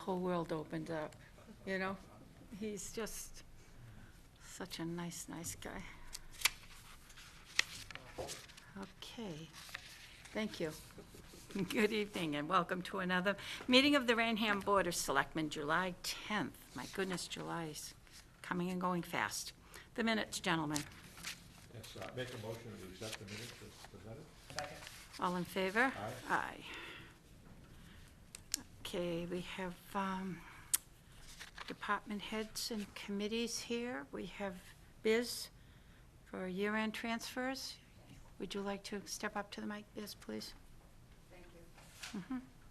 whole world opened up, you know? He's just such a nice guy. Okay, thank you. Good evening and welcome to another meeting of the Rainham Board of Selectmen, July 10th. My goodness, July's coming and going fast. The minutes, gentlemen. Yes, make a motion to accept the minutes as presented. Second. All in favor? Aye. Aye. Okay, we have department heads and committees here. We have Biz for year-end transfers. Would you like to step up to the mic, Biz, please? Thank you.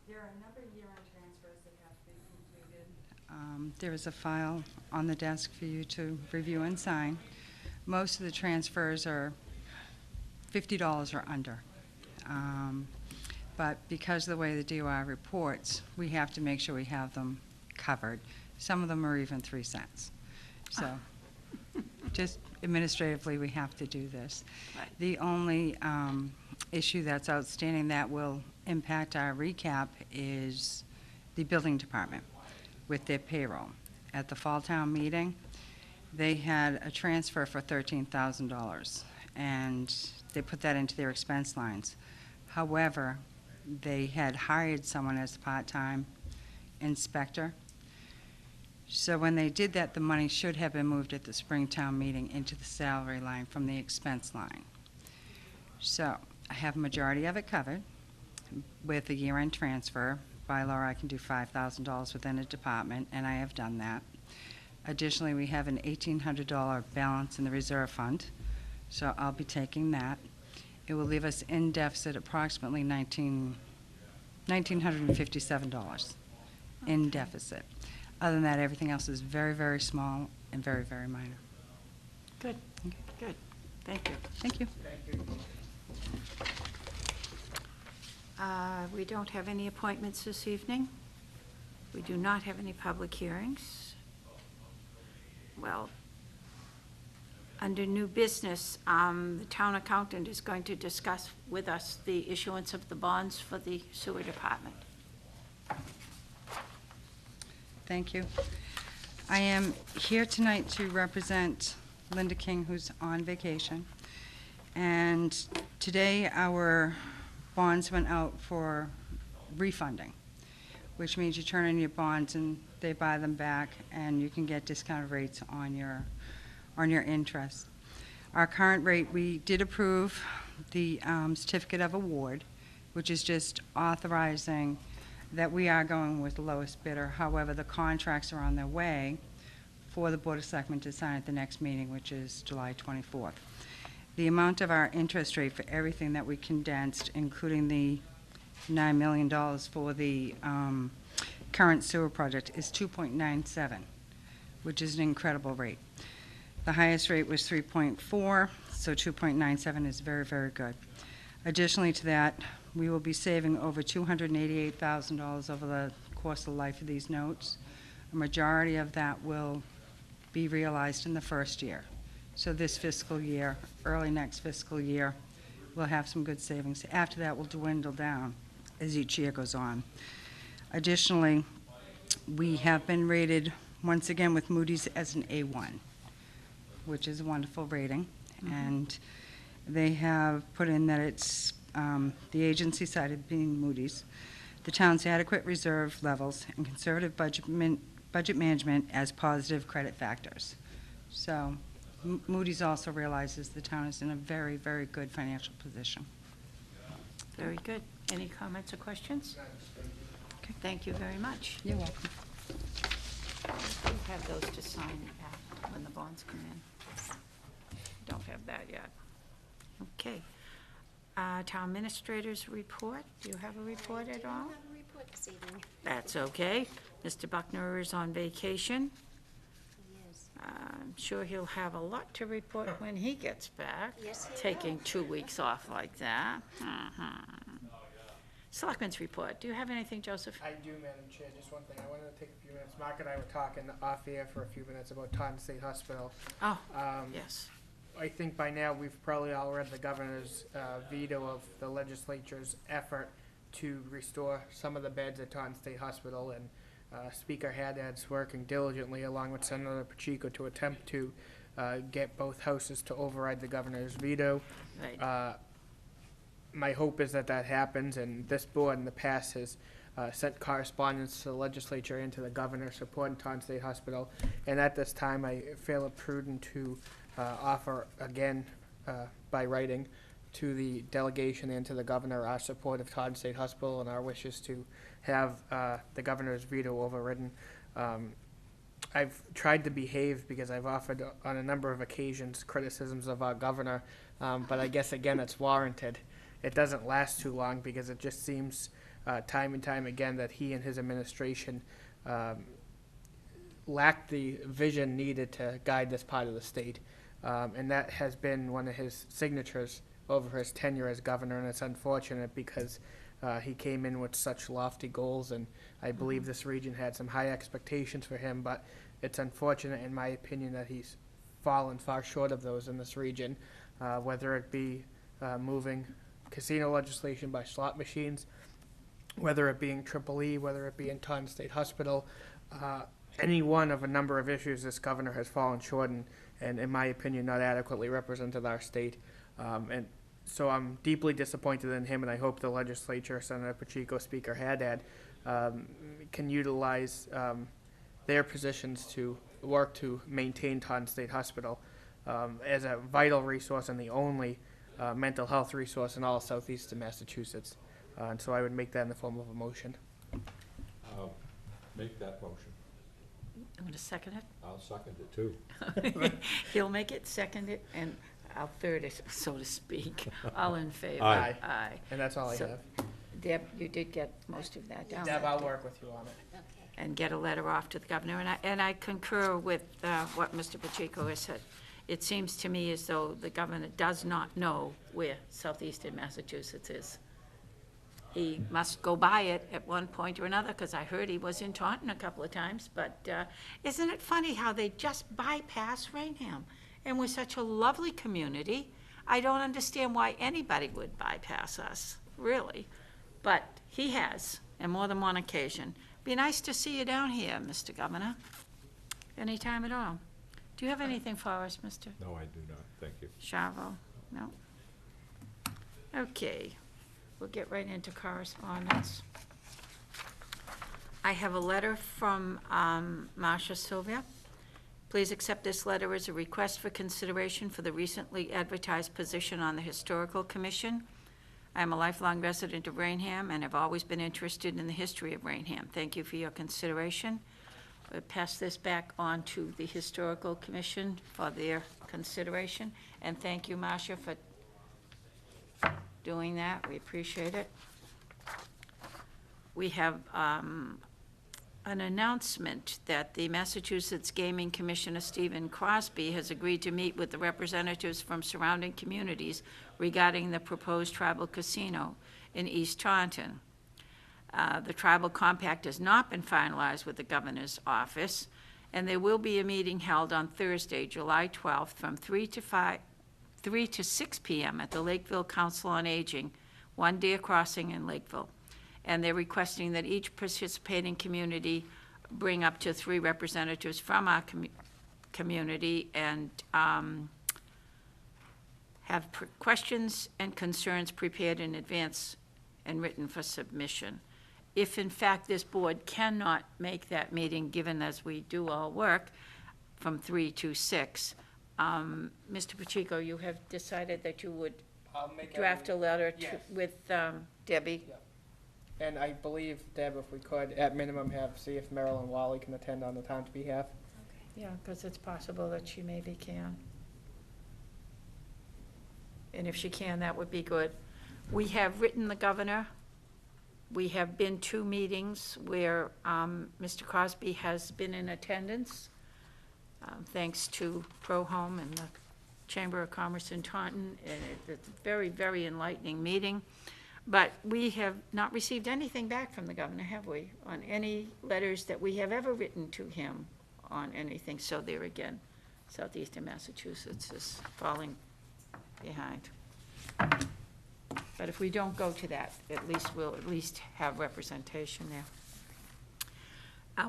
There are a number of year-end transfers that have to be completed. There is a file on the desk for you to review and sign. Most of the transfers are $50 or under. But because of the way the DOI reports, we have to make sure we have them covered. Some of them are even 3 cents. So just administratively, we have to do this. Right. The only issue that's outstanding that will impact our recap is the building department with their payroll. At the fall town meeting, they had a transfer for $13,000, and they put that into their expense lines. However, they had hired someone as a part-time inspector. So when they did that, the money should have been moved at the Springtown meeting into the salary line from the expense line. So I have a majority of it covered with a year-end transfer. By law, I can do $5,000 within a department, and I have done that. Additionally, we have an $1,800 balance in the reserve fund, so I'll be taking that. It will leave us in deficit approximately $1,957 in deficit. Other than that, everything else is very, very small and very, very minor. Good, Okay. good. Thank you. Thank you. Thank you. We don't have any appointments this evening. We do not have any public hearings. Well, under new business, the town accountant is going to discuss with us the issuance of the bonds for the sewer department. Thank you. I am here tonight to represent Linda King, who's on vacation. And today our bonds went out for refunding, which means you turn in your bonds and they buy them back and you can get discounted rates on your interest. Our current rate, we did approve the certificate of award, which is just authorizing that we are going with the lowest bidder. However, the contracts are on their way for the Board of Selectmen to sign at the next meeting, which is July 24th. The amount of our interest rate for everything that we condensed, including the $9 million for the current sewer project, is 2.97, which is an incredible rate. The highest rate was 3.4, so 2.97 is very, very good. Additionally to that, we will be saving over $288,000 over the course of the life of these notes. A majority of that will be realized in the first year. So this fiscal year, early next fiscal year, we'll have some good savings. After that, we'll dwindle down as each year goes on. Additionally, we have been rated once again with Moody's as an A1, which is a wonderful rating. And they have put in that it's the agency side being Moody's, the town's adequate reserve levels and conservative budget management as positive credit factors. So Moody's also realizes the town is in a very, very good financial position. Very good. Any comments or questions? Okay. Thank you very much. You're welcome. We have those to sign when the bonds come in. Don't have that yet. Okay. Town administrators report. Do you have a report at all? I don't have a report this evening. That's okay. Mr. Buckner is on vacation. Yes. I'm sure he'll have a lot to report when he gets back. Yes, he Taking will. 2 weeks off like that. Selectmen's report. Do you have anything, Joseph? I do, Madam Chair. Just one thing. I wanted to take a few minutes. Mark and I were talking off air for a few minutes about Taunton State Hospital. Oh, Um, yes. I think by now we've probably all read the governor's veto of the legislature's effort to restore some of the beds at Taunton State Hospital, and Speaker Haddad's working diligently along with Senator Pacheco to attempt to get both houses to override the governor's veto. Right. My hope is that that happens, and this board in the past has sent correspondence to the legislature and to the governor supporting Taunton State Hospital. And at this time, I feel it prudent to offer again by writing to the delegation and to the governor our support of Taunton State Hospital and our wishes to have the governor's veto overridden. I've tried to behave because I've offered on a number of occasions criticisms of our governor, but I guess again it's warranted. It doesn't last too long because it just seems time and time again that he and his administration lack the vision needed to guide this part of the state. And that has been one of his signatures over his tenure as governor, and it's unfortunate because he came in with such lofty goals, and I believe this region had some high expectations for him, but it's unfortunate, in my opinion, that he's fallen far short of those in this region, whether it be moving casino legislation by slot machines, whether it being EEE, whether it be in Taunton State Hospital, any one of a number of issues this governor has fallen short and in my opinion, not adequately represented our state. And so I'm deeply disappointed in him, and I hope the legislature, Senator Pacheco, Speaker Haddad, can utilize their positions to work to maintain Taunton State Hospital as a vital resource and the only mental health resource in all of southeastern Massachusetts. And so I would make that in the form of a motion. Make that motion. You want to second it? I'll second it too. He'll make it, second it, and I'll third it, so to speak. All in favor? Aye. Aye. And that's all I So, have. Deb, you did get most of that down. Deb, I'll work with you on it. Okay. And get a letter off to the governor. And I concur with what Mr. Pacheco has said. It seems to me as though the governor does not know where southeastern Massachusetts is. He must go by it at one point or another, because I heard he was in Taunton a couple of times. But isn't it funny how they just bypass Rainham? And we're such a lovely community. I don't understand why anybody would bypass us, really. But he has, on more than one occasion. Be nice to see you down here, Mr. Governor, anytime at all. Do you have anything for us, Mr. No, I do not. Thank you. Chavo? No? Okay, we'll get right into correspondence. I have a letter from Marcia Sylvia. Please accept this letter as a request for consideration for the recently advertised position on the Historical Commission. I am a lifelong resident of Rainham and have always been interested in the history of Rainham. Thank you for your consideration. We'll pass this back on to the Historical Commission for their consideration. And thank you, Marcia, for doing that. We appreciate it. We have an announcement that the Massachusetts Gaming Commissioner, Stephen Crosby, has agreed to meet with the representatives from surrounding communities regarding the proposed tribal casino in East Taunton. The tribal compact has not been finalized with the governor's office, and there will be a meeting held on Thursday, July 12th, from 3 to 6 p.m. at the Lakeville Council on Aging, One Deer Crossing in Lakeville. And they're requesting that each participating community bring up to 3 representatives from our community and have questions and concerns prepared in advance and written for submission. If in fact this board cannot make that meeting, given as we do all work, from 3 to 6, Mr. Pacheco, you have decided that you would I'll make draft a letter to, Yes. with Debbie? Yeah. And I believe, Deb, if we could, at minimum, see if Marilyn Wally can attend on the town's behalf. Yeah, because it's possible that she maybe can. And if she can, that would be good. We have written the governor. We have been 2 meetings where Mr. Crosby has been in attendance, thanks to ProHome and the Chamber of Commerce in Taunton. And it's a very, very enlightening meeting. But we have not received anything back from the governor, have we, on any letters that we have ever written to him on anything? So there again, southeastern Massachusetts is falling behind. But if we don't go to that, at least we'll at least have representation there.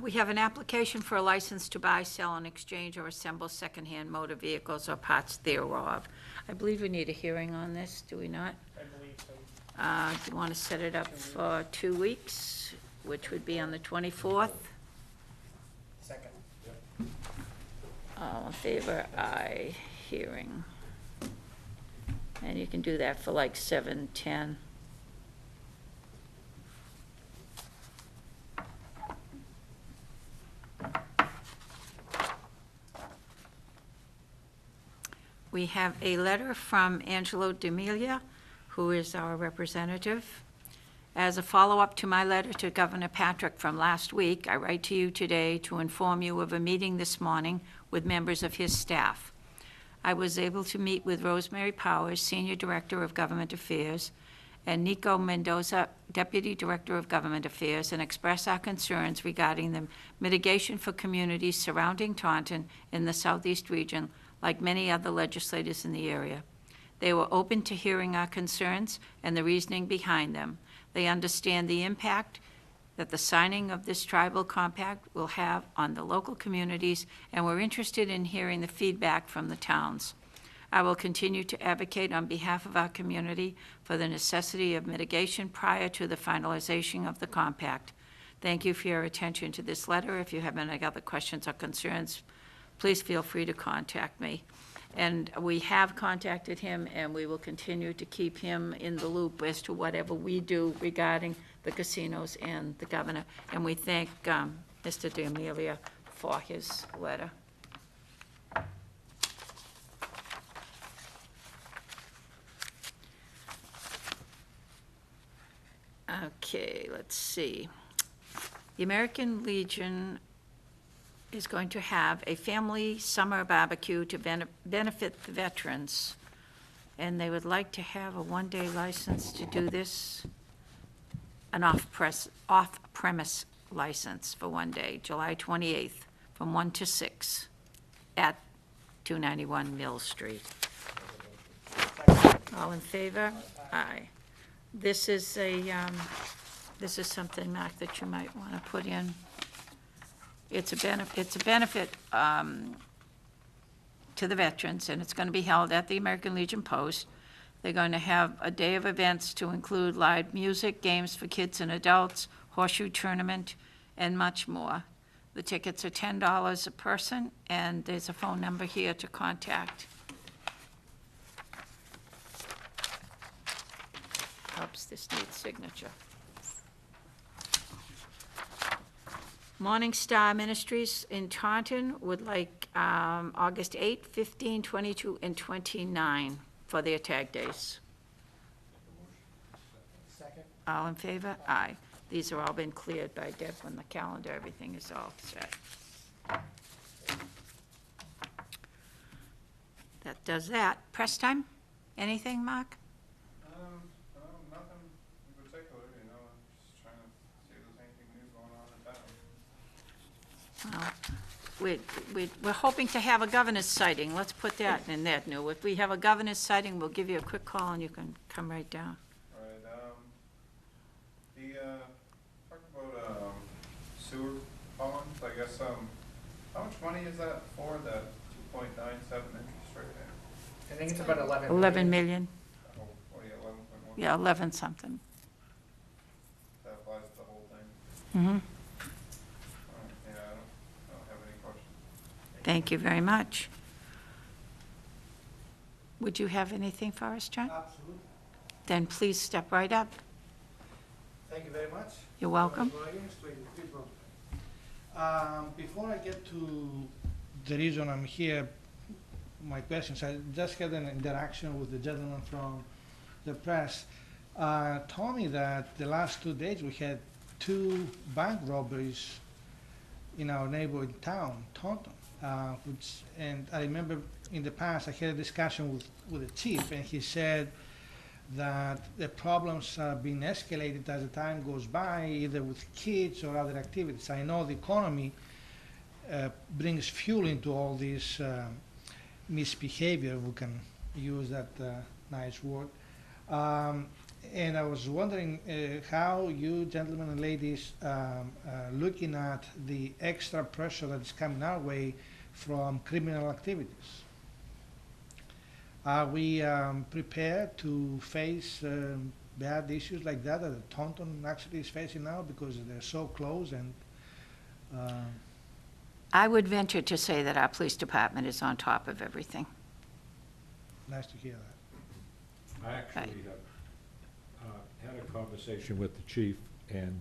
We have an application for a license to buy, sell, and exchange or assemble secondhand motor vehicles or parts thereof. I believe we need a hearing on this, do we not? I believe so. Do you want to set it up for 2 weeks, which would be on the 24th? Second. All in favor? Aye. Hearing. And you can do that for like 7:10. We have a letter from Angelo D'Amelia, who is our representative. As a follow-up to my letter to Governor Patrick from last week, I write to you today to inform you of a meeting this morning with members of his staff. I was able to meet with Rosemary Powers, Senior Director of Government Affairs, and Nico Mendoza, Deputy Director of Government Affairs, and express our concerns regarding the mitigation for communities surrounding Taunton in the southeast region, like many other legislators in the area. They were open to hearing our concerns and the reasoning behind them. They understand the impact that the signing of this tribal compact will have on the local communities, and we're interested in hearing the feedback from the towns. I will continue to advocate on behalf of our community for the necessity of mitigation prior to the finalization of the compact. Thank you for your attention to this letter. If you have any other questions or concerns, please feel free to contact me. And we have contacted him, and we will continue to keep him in the loop as to whatever we do regarding the casinos and the governor. And we thank Mr. D'Amelia for his letter. Okay, let's see. The American Legion is going to have a family summer barbecue to benefit the veterans. And they would like to have a one-day license to do this, an off-premise license for one day, July 28th, from 1 to 6 at 291 Mill Street. All in favor? Aye. This is something, Mark, that you might want to put in. It's a benefit to the veterans, and it's going to be held at the American Legion Post. They're going to have a day of events to include live music, games for kids and adults, horseshoe tournament, and much more. The tickets are $10 a person, and there's a phone number here to contact. Oops, this needs signature. Morning Star Ministries in Taunton would like August 8, 15, 22, and 29 for their tag days. Second. All in favor? Aye. These are all been cleared by Deb on the calendar. Everything is all set. That does that. Press time? Anything, Mark? Nothing in particular, you know, just trying to see if there's anything new going on in town. Well, we're hoping to have a governor's sighting. Let's put that in that new. If we have a governor's sighting, we'll give you a quick call and you can come right down. All right, talk about, sewer ponds, I guess, how much money is that for, that 2.97 interest rate there? I think it's about 11. 11 million, Oh, what do you, 11.1? yeah, 11 something. That applies to the whole thing? Mm-hmm. All right, yeah, I don't have any questions. Thank you very much. Would you have anything for us, John? Absolutely. Then please step right up. Thank you very much. You're welcome. Before I get to the reason I'm here, my questions, I just had an interaction with the gentleman from the press. Told me that the last 2 days we had 2 bank robberies in our neighboring town, Taunton. And I remember in the past I had a discussion with the chief, and he said that the problems are being escalated as the time goes by, either with kids or other activities. I know the economy brings fuel into all this misbehavior, we can use that nice word. And I was wondering how you gentlemen and ladies looking at the extra pressure that's coming our way from criminal activities. Are we prepared to face bad issues like that Taunton actually is facing now because they're so close and I would venture to say that our police department is on top of everything. nice to hear that. I actually had a conversation with the chief, and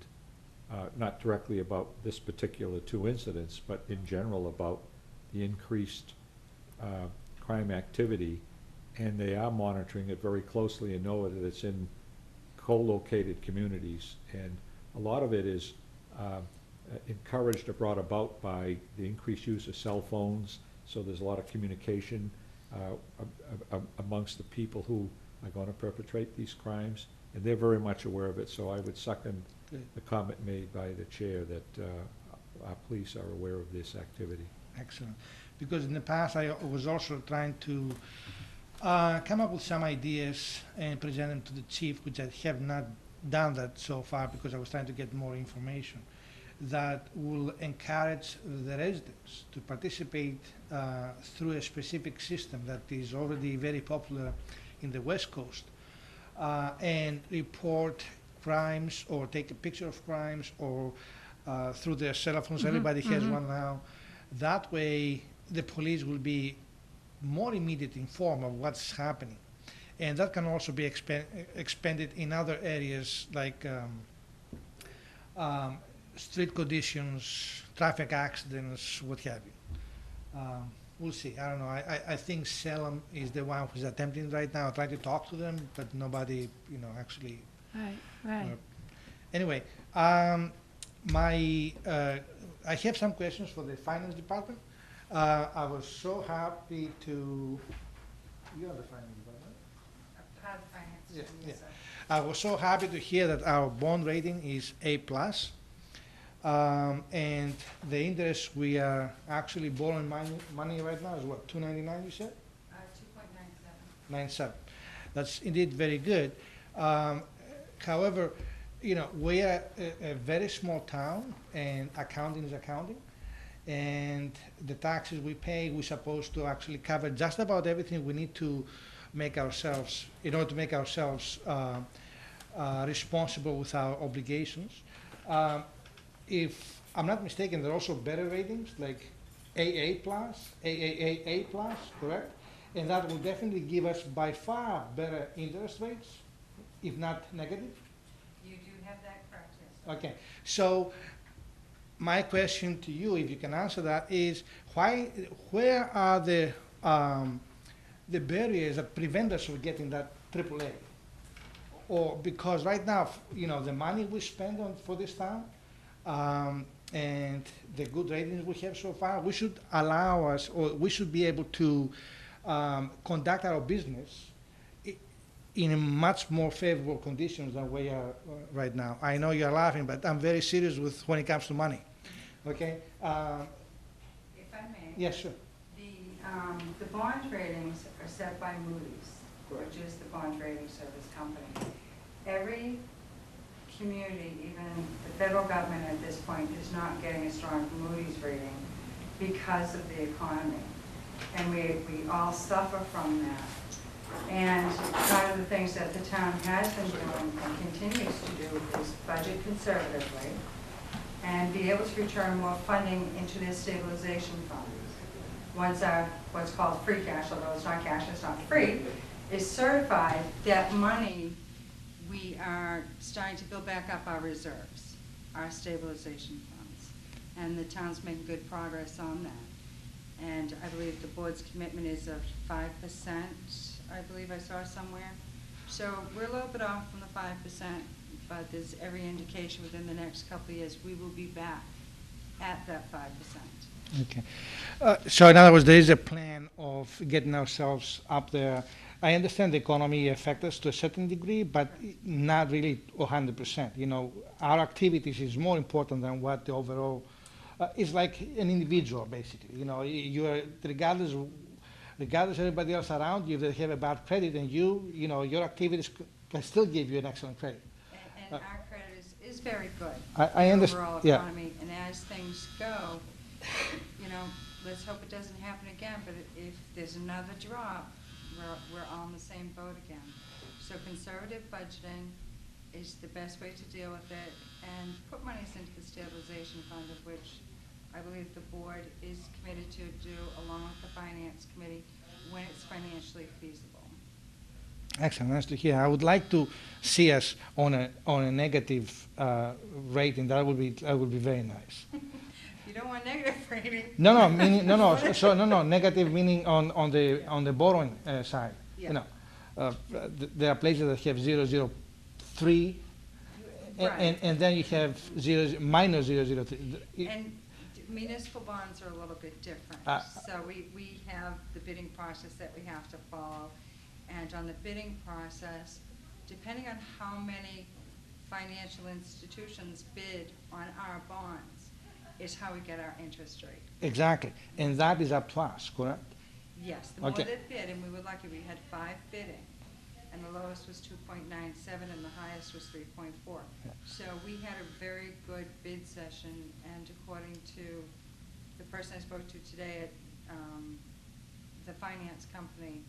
not directly about this particular two incidents, but in general about the increased crime activity, and they are monitoring it very closely and know that it's in co-located communities, and a lot of it is encouraged or brought about by the increased use of cell phones, so there's a lot of communication amongst the people who are going to perpetrate these crimes, and they're very much aware of it, so I would second the comment made by the chair that our police are aware of this activity. Excellent. Because in the past, I was also trying to come up with some ideas and present them to the chief, which I have not done that so far because I was trying to get more information that will encourage the residents to participate through a specific system that is already very popular in the West Coast and report crimes or take a picture of crimes or through their cell phones. Everybody has one now. That way, the police will be more immediately informed of what's happening. And that can also be expanded in other areas like street conditions, traffic accidents, what have you. We'll see. I don't know. I think Salem is the one who's attempting right now, trying to talk to them, but nobody, actually. Right. Anyway, I have some questions for the finance department. I was so happy to. You're the finance department. Part of finance. Yeah. I was so happy to hear that our bond rating is A+. And the interest we are actually borrowing money right now is what, 299 you said? 2.97. 97. That's indeed very good. However, we are a very small town, and accounting is accounting. And the taxes we pay, we're supposed to actually cover just about everything we need to make ourselves, in order to make ourselves responsible with our obligations. If I'm not mistaken, there are also better ratings like AA+, AAA+, correct? And that will definitely give us by far better interest rates, if not negative. You do have that correct, yes. Okay, so my question to you, if you can answer that, is where are the barriers that prevent us from getting that AAA? Or because right now, the money we spend for this town, and the good ratings we have so far, we should allow us, or we should be able to conduct our business in a much more favorable conditions than we are right now. I know you're laughing, but I'm very serious when it comes to money. Okay? If I may. Yes, sure. The bond ratings are set by Moody's, which is the bond rating service company. Every community, even the federal government at this point, is not getting a strong Moody's rating because of the economy. And we all suffer from that. And one of the things that the town has been doing and continues to do is budget conservatively and be able to return more funding into their stabilization funds. Once our, what's called free cash, although it's not cash, it's not free, is certified, that money, we are starting to build back up our reserves, our stabilization funds. And the town's making good progress on that. And I believe the board's commitment is of 5%, I believe I saw somewhere. So we're a little bit off from the 5%, but there's every indication within the next couple of years we will be back at that 5%. Okay. So in other words, there is a plan of getting ourselves up there. I understand the economy affects us to a certain degree, but not really 100%. Our activities is more important than what the overall, it's like an individual, basically. You are, regardless of everybody else around you, if they have a bad credit, and your activities I still give you an excellent credit. And our credit is very good. I the understand. Overall Yeah. economy, and as things go, you know, let's hope it doesn't happen again, but if there's another drop, we're all in the same boat again. So conservative budgeting is the best way to deal with it, and put monies into the stabilization fund, of which I believe the board is committed to do along with the finance committee when it's financially feasible. Excellent, nice to hear. I would like to see us on a negative rating. That would be very nice. You don't want negative rating. No, meaning no. Negative meaning on the borrowing side. Yeah. You know, there are places that have 0.003, Right. and then you have minus 0.003. And municipal bonds are a little bit different. So we have the bidding process that we have to follow. And on the bidding process, depending on how many financial institutions bid on our bonds, is how we get our interest rate. Exactly, and that is a plus, correct? Yes, the more Okay. that bid, and we were lucky, we had 5 bidding, and the lowest was 2.97 and the highest was 3.4. Yeah. So we had a very good bid session, and according to the person I spoke to today at the finance company,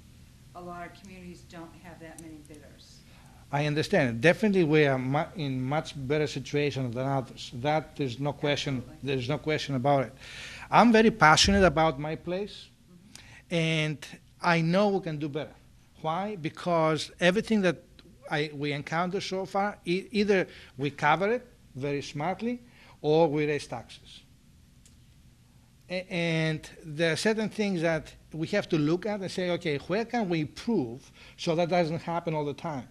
a lot of communities don't have that many bidders. I understand. Definitely, we are in much better situation than others. That there's no question. Absolutely. There's no question about it. I'm very passionate about my place, and I know we can do better. Why? Because everything that we encounter so far, either we cover it very smartly, or we raise taxes. And there are certain things that we have to look at and say, okay, where can we improve so that doesn't happen all the time?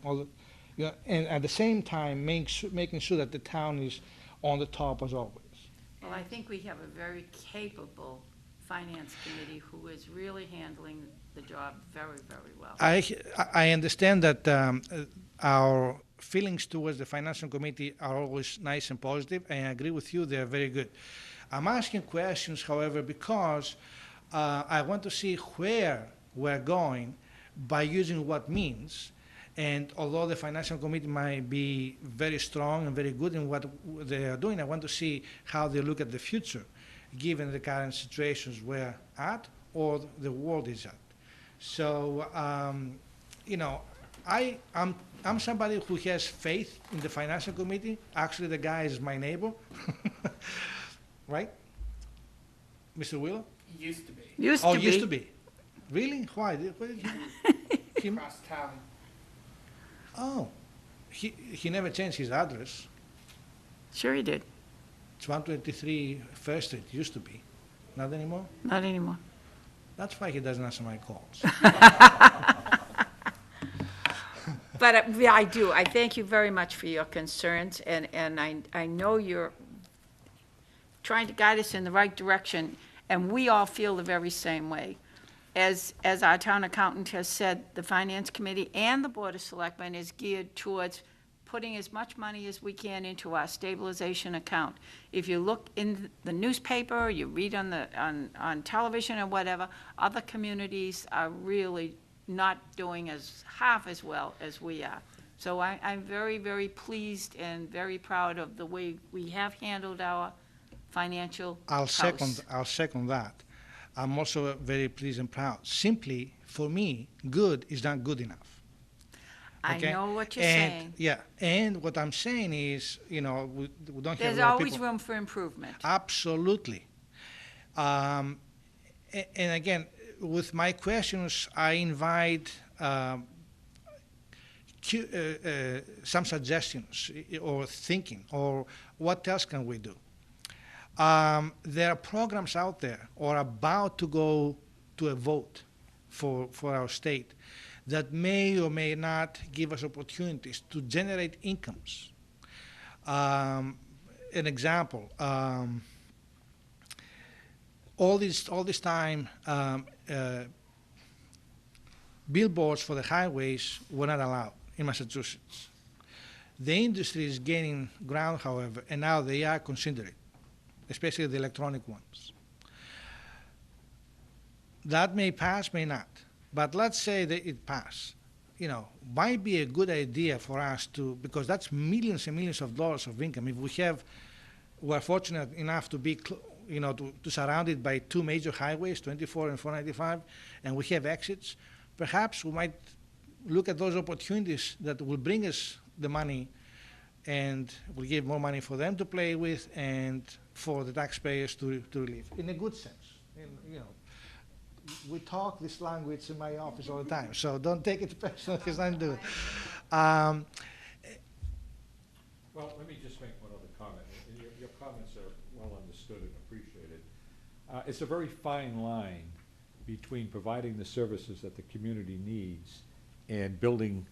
And at the same time, making sure that the town is on the top as always. Well, I think we have a very capable finance committee who is really handling the job very, very well. I understand that our feelings towards the financial committee are always nice and positive, and I agree with you, they're very good. I'm asking questions, however, because I want to see where we're going by using what means. And although the financial committee might be very strong and very good in what they are doing, I want to see how they look at the future, given the current situations we're at or the world is at. So, you know, I'm somebody who has faith in the financial committee. Actually, the guy is my neighbor. Right? Mr. Wheeler? Used to be. Used to be. Really? Why? What did he, Across town. oh, he never changed his address. Sure he did. It's 123 First Street, used to be. Not anymore? Not anymore. That's why he doesn't answer my calls. But yeah, I do. I thank you very much for your concerns, and I know you're trying to guide us in the right direction, and we all feel the very same way. As our town accountant has said, the finance committee and the board of selectmen is geared towards putting as much money as we can into our stabilization account. If you look in the newspaper, you read on television or whatever, other communities are really not doing half as well as we are. So I'm very, very pleased and very proud of the way we have handled our financial I'll house. second that. I'm also very pleased and proud. Simply, for me, good is not good enough. I Okay? know what you're And- saying. Yeah, and what I'm saying is, you know, we don't have There's a lot of always people. room for improvement. Absolutely. And again, with my questions, I invite some suggestions or thinking, or what else can we do? There are programs out there or about to go to a vote for our state that may or may not give us opportunities to generate incomes. An example, all this time, billboards for the highways were not allowed in Massachusetts. The industry is gaining ground, however, and now they are considering, especially the electronic ones. That may pass, may not. But let's say that it passed. might be a good idea for us to, because that's millions and millions of dollars of income. If we're fortunate enough to be, to surround it by two major highways, 24 and 495, and we have exits, perhaps we might look at those opportunities that will bring us the money and will give more money for them to play with and for the taxpayers to live, in a good sense. We talk this language in my office all the time, so don't take it personally, it's nothing to do. Well, let me just make one other comment. Your comments are well understood and appreciated. It's a very fine line between providing the services that the community needs and building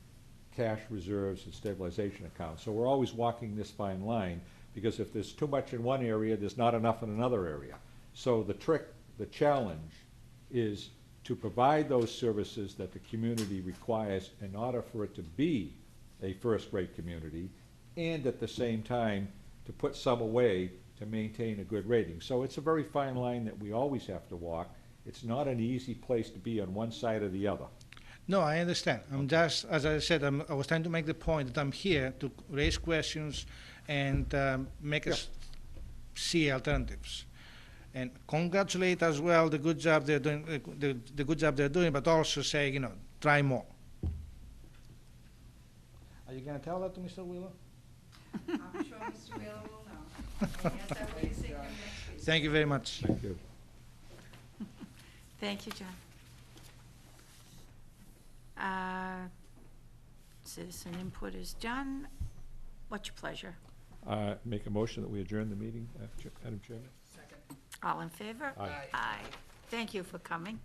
cash reserves and stabilization accounts. So we're always walking this fine line, because if there's too much in one area, there's not enough in another area. So the challenge is to provide those services that the community requires in order for it to be a first-rate community, and at the same time to put some away to maintain a good rating. So it's a very fine line that we always have to walk. It's not an easy place to be on one side or the other. No, I understand. I'm just, as I said, I was trying to make the point that I'm here to raise questions and make us see alternatives. And congratulate as well the good job they're doing, the good job they're doing, but also say, try more. Are you going to tell that to Mr. Wheeler? I'm sure Mr. Wheeler will know. Yes, I will be seeing him next week. Thank you very much. Thank you. Thank you, John. Citizen input is done. What's your pleasure? Make a motion that we adjourn the meeting, Madam Chairman? Second. All in favor? Aye. Aye. Thank you for coming.